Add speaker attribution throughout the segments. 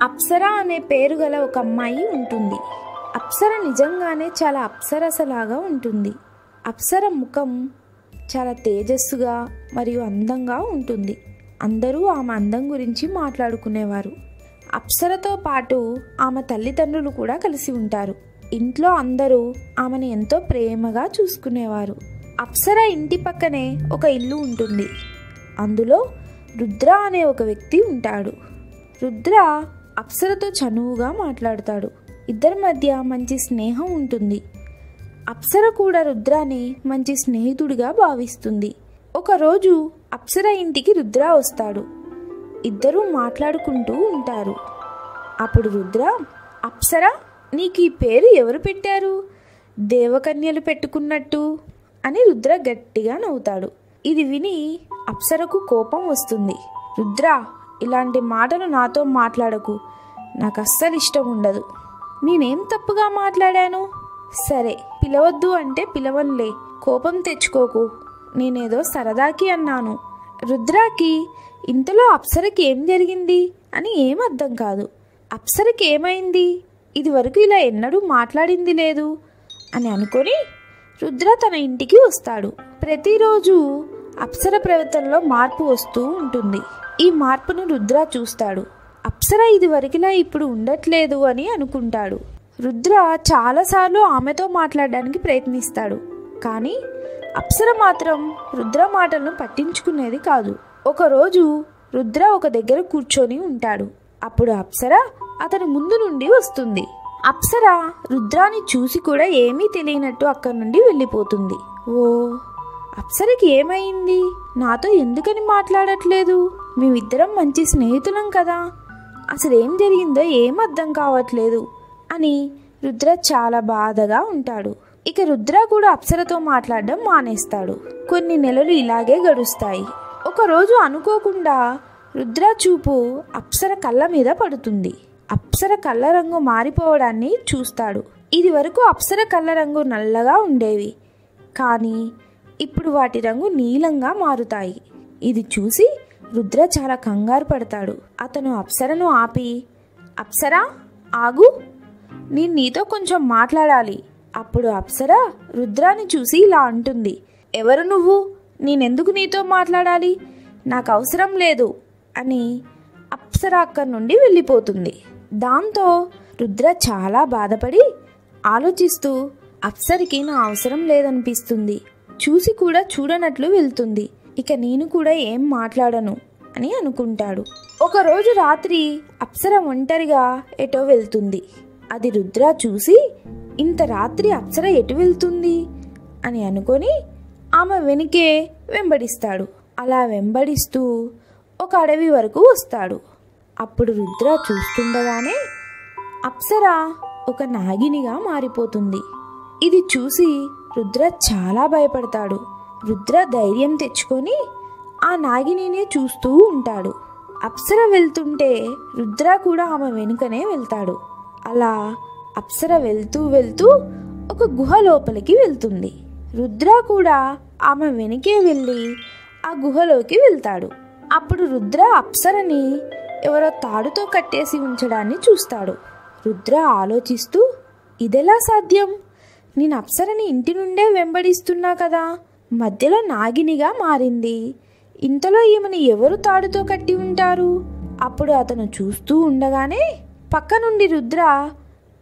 Speaker 1: అప్సర అనే పేరు గల ఒక అమ్మాయి ఉంటుంది. అప్సర నిజంగానే చాలా అప్సరసలాగా ఉంటుంది. అప్సర ముఖం చాలా తేజస్సుగా మరియు అందంగా ఉంటుంది. అందరూ ఆమె అందం గురించి మాట్లాడుకునేవారు. అప్సరతో పాటు ఆమె తల్లిదండ్రులు కూడా కలిసి ఉంటారు. ఇంట్లో అందరూ ఆమెను ఎంతో ప్రేమగా చూసుకునేవారు. అప్సర ఇంటి పక్కనే ఒక ఇల్లు ఉంటుంది. అందులో రుద్ర అనే ఒక వ్యక్తి ఉంటాడు. రుద్ర అప్సరతో చనువుగా మాట్లాడతాడు. ఇద్దరి మధ్య మంచి స్నేహం ఉంటుంది. అప్సర కూడా రుద్రాని మంచి స్నేహితుడిగా భావిస్తుంది. ఒకరోజు అప్సర ఇంటికి రుద్ర వస్తాడు. ఇద్దరూ మాట్లాడుకుంటూ ఉంటారు. అప్పుడు రుద్ర, అప్సర, నీకు ఈ పేరు ఎవరు పెట్టారు? దేవకన్యలు పెట్టుకున్నట్టు అని రుద్ర గట్టిగా నవ్వుతాడు. ఇది విని అప్సరకు కోపం వస్తుంది. రుద్ర, ఇలాంటి మాటలు నాతో మాట్లాడకు. నాకు అస్సలు ఇష్టం ఉండదు. నేనేం తప్పుగా మాట్లాడాను? సరే, పిలవద్దు అంటే పిలవనులే, కోపం తెచ్చుకోకు. నేనేదో సరదాకి అన్నాను. రుద్రాకి ఇంతలో అప్సరకి ఏం జరిగింది అని ఏం అర్థం కాదు. అప్సరకి ఏమైంది? ఇది వరకు ఇలా ఎన్నడూ మాట్లాడింది లేదు అని అనుకొని రుద్ర తన ఇంటికి వస్తాడు. ప్రతిరోజు అప్సర ప్రవర్తనలో మార్పు వస్తూ ఉంటుంది. ఈ మార్పును రుద్ర చూస్తాడు. అప్సర ఇది వరకులా ఇప్పుడు ఉండట్లేదు అని అనుకుంటాడు. రుద్ర చాలాసార్లు ఆమెతో మాట్లాడడానికి ప్రయత్నిస్తాడు. కానీ అప్సర మాత్రం రుద్ర మాటలను పట్టించుకునేది కాదు. ఒకరోజు రుద్ర ఒక దగ్గర కూర్చొని ఉంటాడు. అప్పుడు అప్సర అతని ముందు నుండి వస్తుంది. అప్సర రుద్రాని చూసి కూడా ఏమీ తెలియనట్టు అక్కడి నుండి వెళ్ళిపోతుంది. ఓ, అప్సరకి ఏమైంది? నాతో ఎందుకని మాట్లాడట్లేదు? మేమిద్దరం మంచి స్నేహితులం కదా, అసలు ఏం జరిగిందో ఏం అర్థం కావట్లేదు అని రుద్ర చాలా బాధగా ఉంటాడు. ఇక రుద్ర కూడా అప్సరతో మాట్లాడడం మానేస్తాడు. కొన్ని నెలలు ఇలాగే గడుస్తాయి. ఒకరోజు అనుకోకుండా రుద్ర చూపు అప్సర కళ్ళ మీద పడుతుంది. అప్సర కళ్ళ రంగు మారిపోవడాన్ని చూస్తాడు. ఇది వరకు అప్సర కళ్ళ రంగు నల్లగా ఉండేవి, కానీ ఇప్పుడు వాటి రంగు నీలంగా మారుతాయి. ఇది చూసి రుద్ర చాలా కంగారు పడతాడు. అతను అప్సరను ఆపి, అప్సర, ఆగు, నేను నీతో కొంచెం మాట్లాడాలి. అప్పుడు అప్సర రుద్రాని చూసి ఇలా అంటుంది, ఎవరు నువ్వు? నేనెందుకు నీతో మాట్లాడాలి? నాకు అవసరం లేదు అని అప్సర అక్కడి నుండి వెళ్ళిపోతుంది. దాంతో రుద్ర చాలా బాధపడి ఆలోచిస్తూ అప్సరకి నా అవసరం లేదనిపిస్తుంది, చూసి కూడా చూడనట్లు వెళ్తుంది, ఇక నేను కూడా ఏం మాట్లాడను అని అనుకుంటాడు. ఒకరోజు రాత్రి అప్సర ఒంటరిగా ఎటో వెళ్తుంది. అది రుద్ర చూసి, ఇంత రాత్రి అప్సర ఎటు వెళ్తుంది అని అనుకొని ఆమె వెనుకే వెంబడిస్తాడు. అలా వెంబడిస్తూ ఒక అడవి వరకు వస్తాడు. అప్పుడు రుద్ర చూస్తుండగానే అప్సర ఒక నాగినిగా మారిపోతుంది. ఇది చూసి రుద్ర చాలా భయపడతాడు. రుద్ర ధైర్యం తెచ్చుకొని ఆ నాగినినే చూస్తూ ఉంటాడు. అప్సర వెళ్తుంటే రుద్ర కూడా ఆమె వెనుకనే వెళ్తాడు. అలా అప్సర వెళ్తూ వెళ్తూ ఒక గుహ లోపలికి వెళ్తుంది. రుద్ర కూడా ఆమె వెనుకే వెళ్ళి ఆ గుహలోకి వెళ్తాడు. అప్పుడు రుద్ర అప్సరని ఎవరో తాడుతో కట్టేసి ఉంచడాన్ని చూస్తాడు. రుద్ర ఆలోచిస్తూ, ఇదెలా సాధ్యం? నేను అప్సరని ఇంటి నుండే వెంబడిస్తున్నా కదా, మధ్యలో నాగినిగా మారింది. ఇంతలో ఈమెను ఎవరు తాడుతో కట్టి ఉంటారు? అప్పుడు అతను చూస్తూ ఉండగానే పక్క నుండి రుద్ర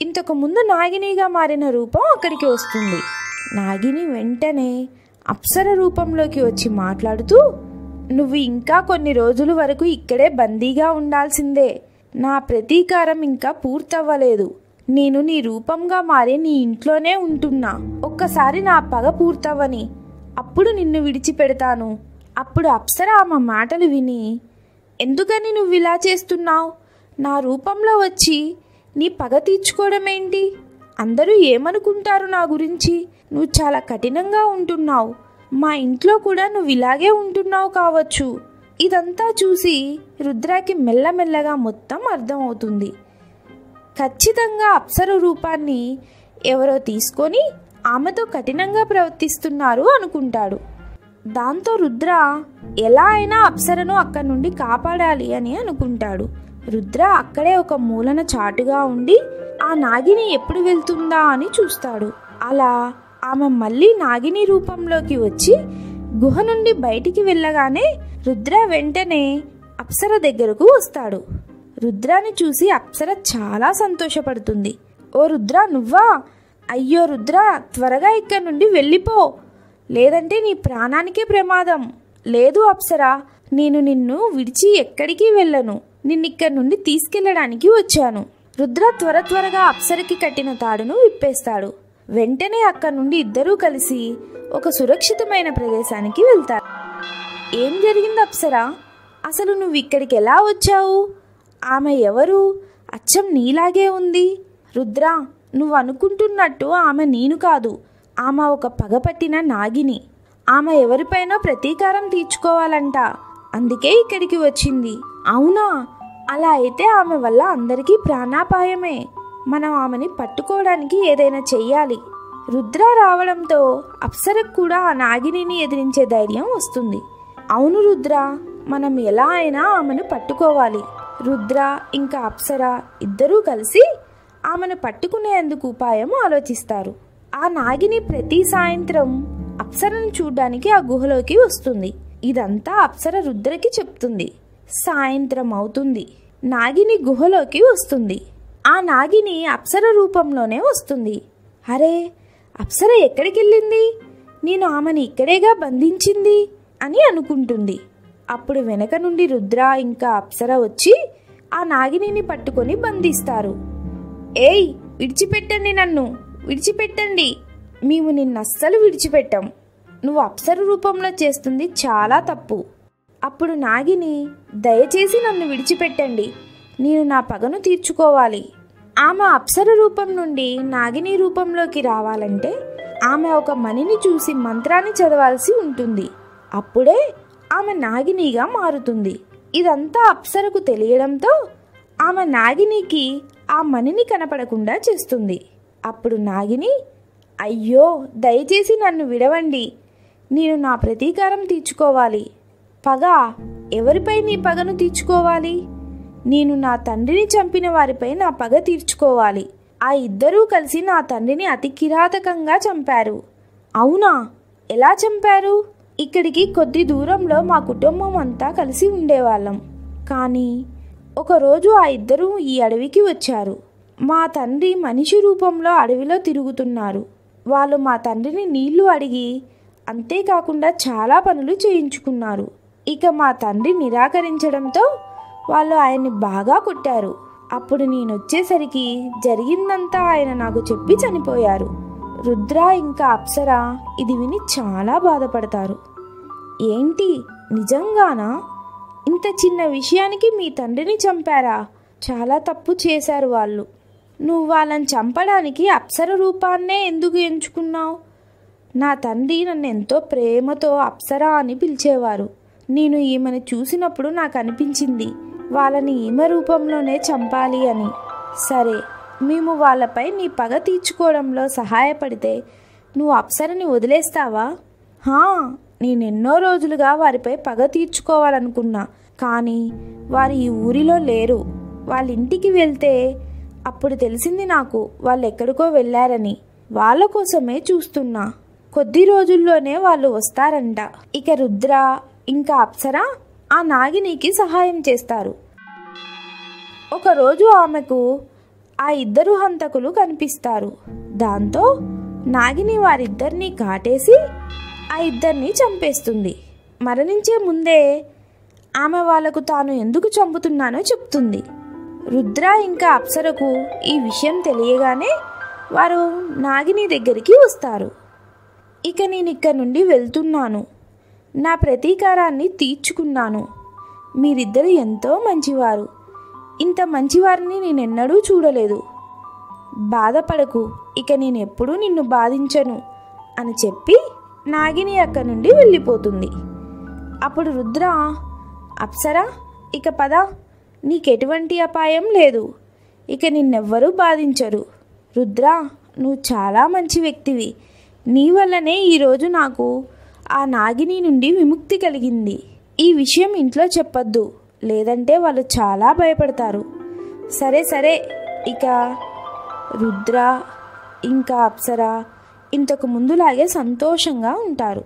Speaker 1: ఇంతకు ముందు నాగినిగా మారిన రూపం అక్కడికి వస్తుంది. నాగిని వెంటనే అప్సర రూపంలోకి వచ్చి మాట్లాడుతూ, నువ్వు ఇంకా కొన్ని రోజుల వరకు ఇక్కడే బందీగా ఉండాల్సిందే. నా ప్రతీకారం ఇంకా పూర్తవ్వలేదు. నేను నీ రూపంగా మారి నీ ఇంట్లోనే ఉంటున్నా. ఒక్కసారి నా పగ పూర్తవ్వని, అప్పుడు నిన్ను విడిచిపెడతాను. అప్పుడు అప్సర ఆమె మాటలు విని, ఎందుకని నువ్వు ఇలా చేస్తున్నావు? నా రూపంలో వచ్చి నీ పగ తీర్చుకోవడం ఏంటి? అందరూ ఏమనుకుంటారు నా గురించి? నువ్వు చాలా కఠినంగా ఉంటున్నావు. మా ఇంట్లో కూడా నువ్వు ఇలాగే ఉంటున్నావు కావచ్చు. ఇదంతా చూసి రుద్రకి మెల్లమెల్లగా మొత్తం అర్థమవుతుంది. ఖచ్చితంగా అప్సర రూపాన్ని ఎవరో తీసుకొని ఆమెతో కఠినంగా ప్రవర్తిస్తున్నారు అనుకుంటాడు. దాంతో రుద్ర ఎలా అయినా అప్సరను అక్కడి నుండి కాపాడాలి అని అనుకుంటాడు. రుద్ర అక్కడే ఒక మూలన చాటుగా ఉండి ఆ నాగిని ఎప్పుడు వెళ్తుందా అని చూస్తాడు. అలా ఆమె మళ్ళీ నాగిని రూపంలోకి వచ్చి గుహ నుండి బయటికి వెళ్ళగానే రుద్ర వెంటనే అప్సర దగ్గరకు వస్తాడు. రుద్రాని చూసి అప్సర చాలా సంతోషపడుతుంది. ఓ రుద్ర, నువ్వా? అయ్యో రుద్ర, త్వరగా ఇక్కడి నుండి వెళ్ళిపో, లేదంటే నీ ప్రాణానికే ప్రమాదం. లేదు అప్సర, నేను నిన్ను విడిచి ఎక్కడికి వెళ్ళను, నిన్నిక్కడి నుండి తీసుకెళ్ళడానికి వచ్చాను. రుద్ర త్వరగా అప్సరకి కట్టిన తాడును విప్పేస్తాడు. వెంటనే అక్కడి నుండి ఇద్దరూ కలిసి ఒక సురక్షితమైన ప్రదేశానికి వెళ్తారు. ఏం జరిగింది అప్సరా? అసలు నువ్వు ఇక్కడికి ఎలా వచ్చావు? ఆమె ఎవరు? అచ్చం నీలాగే ఉంది. రుద్ర, నువ్వు అనుకుంటున్నట్టు ఆమె నేను కాదు. ఆమె ఒక పగపట్టిన నాగిని. ఆమె ఎవరిపైనో ప్రతీకారం తీర్చుకోవాలంట, అందుకే ఇక్కడికి వచ్చింది. అవునా? అలా అయితే ఆమె వల్ల అందరికీ ప్రాణాపాయమే. మనం ఆమెని పట్టుకోవడానికి ఏదైనా చెయ్యాలి. రుద్ర రావడంతో అప్సరకు కూడా ఆ నాగిని ఎదిరించే ధైర్యం వస్తుంది. అవును రుద్ర, మనం ఎలా అయినా ఆమెను పట్టుకోవాలి. రుద్ర ఇంకా అప్సర ఇద్దరూ కలిసి ఆమెను పట్టుకునేందుకు ఉపాయం ఆలోచిస్తారు. ఆ నాగిని ప్రతి సాయంత్రం అప్సరను చూడ్డానికి ఆ గుహలోకి వస్తుంది. ఇదంతా అప్సర రుద్రకి చెప్తుంది. సాయంత్రం అవుతుంది. నాగిని గుహలోకి వస్తుంది. ఆ నాగిని అప్సర రూపంలోనే వస్తుంది. అరే, అప్సర ఎక్కడికి వెళ్ళింది? నేను ఆమెను ఇక్కడేగా బంధించింది అని అనుకుంటుంది. అప్పుడు వెనక నుండి రుద్ర ఇంకా అప్సర వచ్చి ఆ నాగిని పట్టుకొని బంధిస్తారు. ఏయ్, విడిచిపెట్టండి, నన్ను విడిచిపెట్టండి. మేము నిన్నస్సలు విడిచిపెట్టాం. నువ్వు అప్సర రూపంలో చేస్తుంది చాలా తప్పు. అప్పుడు నాగిని, దయచేసి నన్ను విడిచిపెట్టండి, నేను నా పగను తీర్చుకోవాలి. ఆమె అప్సర రూపం నుండి నాగిని రూపంలోకి రావాలంటే ఆమె ఒక మణిని చూసి మంత్రాన్ని చదవాల్సి ఉంటుంది. అప్పుడే ఆమె నాగినిగా మారుతుంది. ఇదంతా అప్సరకు తెలియడంతో ఆమె నాగినికి ఆ మణిని కనపడకుండా చేస్తుంది. అప్పుడు నాగిని, అయ్యో, దయచేసి నన్ను విడవండి, నేను నా ప్రతీకారం తీర్చుకోవాలి. పగ? ఎవరిపై నీ పగను తీర్చుకోవాలి? నేను నా తండ్రిని చంపిన వారిపై నా పగ తీర్చుకోవాలి. ఆ ఇద్దరూ కలిసి నా తండ్రిని అతి కిరాతకంగా చంపారు. అవునా? ఎలా చంపారు? ఇక్కడికి కొద్ది దూరంలో మా కుటుంబం అంతా కలిసి ఉండేవాళ్ళం. కానీ ఒకరోజు ఆ ఇద్దరూ ఈ అడవికి వచ్చారు. మా తండ్రి మనిషి రూపంలో అడవిలో తిరుగుతున్నారు. వాళ్ళు మా తండ్రిని నీళ్లు అడిగి, అంతేకాకుండా చాలా పనులు చేయించుకున్నారు. ఇక మా తండ్రి నిరాకరించడంతో వాళ్ళు ఆయన్ని బాగా కొట్టారు. అప్పుడు నేనొచ్చేసరికి జరిగిందంతా ఆయన నాకు చెప్పి చనిపోయారు. రుద్ర ఇంకా అప్సర ఇది విని చాలా బాధపడతారు. ఏంటి, నిజంగానా? ఇంత చిన్న విషయానికి మీ తండ్రిని చంపారా? చాలా తప్పు చేశారు వాళ్ళు. నువ్వు వాళ్ళని చంపడానికి అప్సర రూపాన్నే ఎందుకు ఎంచుకున్నావు? నా తండ్రి నన్ను ఎంతో ప్రేమతో అప్సర అని పిలిచేవారు. నేను ఈమెను చూసినప్పుడు నాకు అనిపించింది వాళ్ళని ఈమె రూపంలోనే చంపాలి అని. సరే, మేము వాళ్ళపై నీ పగ తీర్చుకోవడంలో సహాయపడితే నువ్వు అప్సరని వదిలేస్తావా? నేనెన్నో రోజులుగా వారిపై పగ తీర్చుకోవాలనుకున్నా, కానీ వారు ఈ ఊరిలో లేరు. వాళ్ళ ఇంటికి వెళ్తే అప్పుడు తెలిసింది నాకు వాళ్ళు ఎక్కడికో వెళ్ళారని. వాళ్ళ కోసమే చూస్తున్నా. కొద్ది రోజుల్లోనే వాళ్ళు వస్తారంట. ఇక రుద్ర ఇంకా అప్సర ఆ నాగినికి సహాయం చేస్తారు. ఒకరోజు ఆమెకు ఆ ఇద్దరు హంతకులు కనిపిస్తారు. దాంతో నాగిని వారిద్దరినీ కాటేసి ఆ ఇద్దరిని చంపేస్తుంది. మరణించే ముందే ఆమె వాళ్లకు తాను ఎందుకు చంపుతున్నానో చెప్తుంది. రుద్ర ఇంకా అప్సరకు ఈ విషయం తెలియగానే వారు నాగిని దగ్గరికి వస్తారు. ఇక నేను ఇక్కడి నుండి వెళ్తున్నాను, నా ప్రతీకారాన్ని తీర్చుకున్నాను. మీరిద్దరు ఎంతో మంచివారు. ఇంత మంచివారిని నేనెన్నడూ చూడలేదు. బాధపడకు, ఇక నేనెప్పుడూ నిన్ను బాధించను అని చెప్పి నాగిని అక్కడి నుండి వెళ్ళిపోతుంది. అప్పుడు రుద్ర, అప్సర, ఇక పద, నీకెటువంటి అపాయం లేదు. ఇక నిన్నెవ్వరూ బాధించరు. రుద్ర, నువ్వు చాలా మంచి వ్యక్తివి. నీ వల్లనే ఈరోజు నాకు ఆ నాగిని నుండి విముక్తి కలిగింది. ఈ విషయం ఇంట్లో చెప్పొద్దు. లేదంటే వాళ్ళు చాలా భయపడతారు. సరే సరే, ఇక రుద్ర ఇంకా అప్సర ఇంతకు ముందులాగే సంతోషంగా ఉంటారు.